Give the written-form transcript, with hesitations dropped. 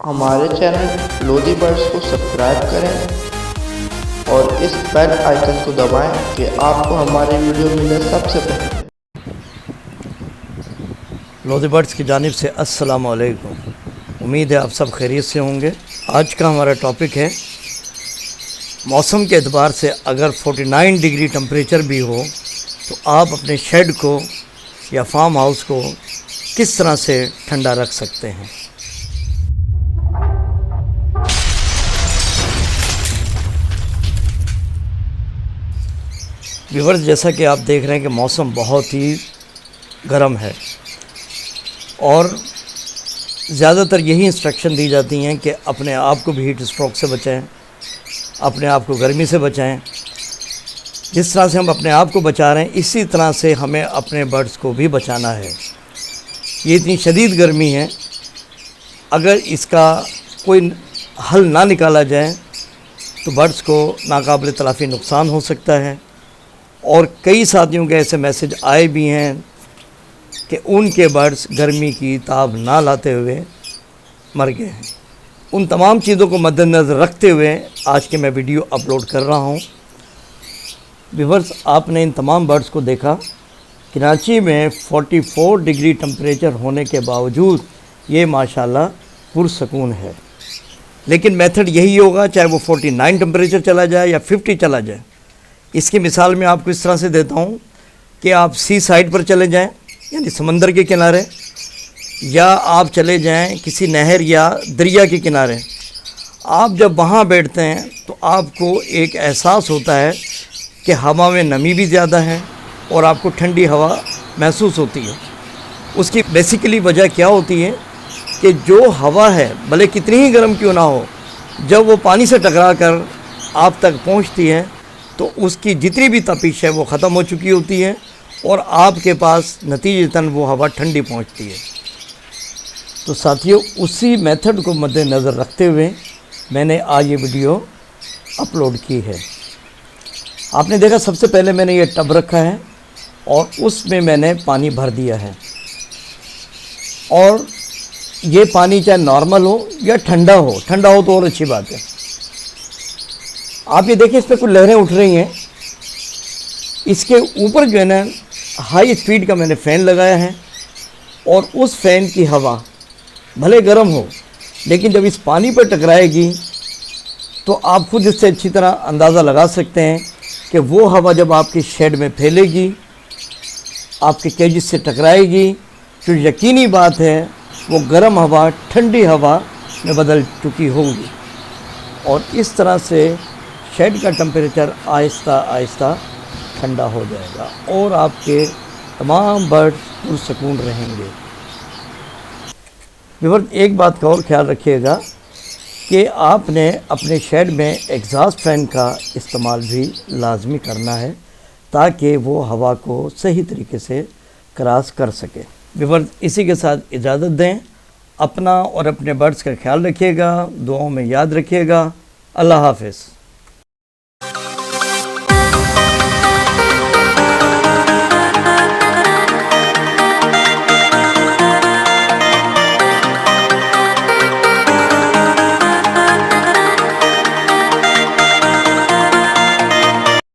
हमारे channel Lodhi birds को subscribe करें और इस बेल आइकन को दबाएं कि आपको हमारे वीडियो मिले सबसे पहले। लोधी बर्ड्स की जानिब से अस्सलाम वालेकुम। उम्मीद है आप सब खैरियत से होंगे। आज का हमारा टॉपिक है मौसम के एतबार से अगर 49 डिग्री टेम्परेचर भी हो तो आप अपने शेड को या फार्म हाउस को किस तरह से ठंडा रख सकते हैं। व्यूअर्स, जैसा कि आप देख रहे हैं कि मौसम बहुत ही गर्म है और ज़्यादातर यही इंस्ट्रक्शन दी जाती हैं कि अपने आप को भी हीट स्ट्रोक से बचाएं, अपने आप को गर्मी से बचाएं। जिस तरह से हम अपने आप को बचा रहे हैं इसी तरह से हमें अपने बर्ड्स को भी बचाना है। ये इतनी शदीद गर्मी है, अगर इसका कोई हल ना निकाला जाए तो बर्ड्स को नाकाबिल तलाफ़ी नुकसान हो सकता है। और कई साथियों के ऐसे मैसेज आए भी हैं कि उनके बर्ड्स गर्मी की ताब ना लाते हुए मर गए हैं। उन तमाम चीज़ों को मद्देनज़र रखते हुए आज के मैं वीडियो अपलोड कर रहा हूं। व्यूअर्स, आपने इन तमाम बर्ड्स को देखा। कराची में 44 डिग्री टेम्परेचर होने के बावजूद ये माशाल्लाह पुरसकून है। लेकिन मेथड यही होगा, चाहे वो 49 टेम्परेचर चला जाए या 50 चला जाए। इसकी मिसाल मैं आपको इस तरह से देता हूँ कि आप सी साइड पर चले जाएं, यानी समंदर के किनारे, या आप चले जाएं किसी नहर या दरिया के किनारे। आप जब वहाँ बैठते हैं तो आपको एक एहसास होता है कि हवा में नमी भी ज़्यादा है और आपको ठंडी हवा महसूस होती है। उसकी बेसिकली वजह क्या होती है कि जो हवा है भले कितनी ही गर्म क्यों ना हो, जब वो पानी से टकरा कर आप तक पहुँचती है तो उसकी जितनी भी तपिश है वो ख़त्म हो चुकी होती है और आपके पास नतीजतन वो हवा ठंडी पहुंचती है। तो साथियों, उसी मेथड को मद्देनज़र रखते हुए मैंने आज ये वीडियो अपलोड की है। आपने देखा, सबसे पहले मैंने ये टब रखा है और उसमें मैंने पानी भर दिया है। और ये पानी चाहे नॉर्मल हो या ठंडा हो तो और अच्छी बात है। आप ये देखिए, इस पर कुछ लहरें उठ रही हैं। इसके ऊपर जो है ना हाई स्पीड का मैंने फ़ैन लगाया है और उस फ़ैन की हवा भले गर्म हो लेकिन जब इस पानी पर टकराएगी तो आप खुद इससे अच्छी तरह अंदाज़ा लगा सकते हैं कि वो हवा जब आपके शेड में फैलेगी, आपके केजेस से टकराएगी, तो यकीनी बात है वो गर्म हवा ठंडी हवा में बदल चुकी होगी और इस तरह से शेड का टेम्परेचर आहिस्ता आहिस्ता ठंडा हो जाएगा और आपके तमाम बर्ड्स पुरसकून रहेंगे। व्यूअर्स, एक बात का और ख्याल रखिएगा कि आपने अपने शेड में एग्जॉस्ट फैन का इस्तेमाल भी लाजमी करना है ताकि वो हवा को सही तरीके से क्रॉस कर सके। व्यूअर्स, इसी के साथ इजाज़त दें। अपना और अपने बर्ड्स का ख्याल रखिएगा, दुआओं में याद रखिएगा। अल्लाह हाफ़िज़।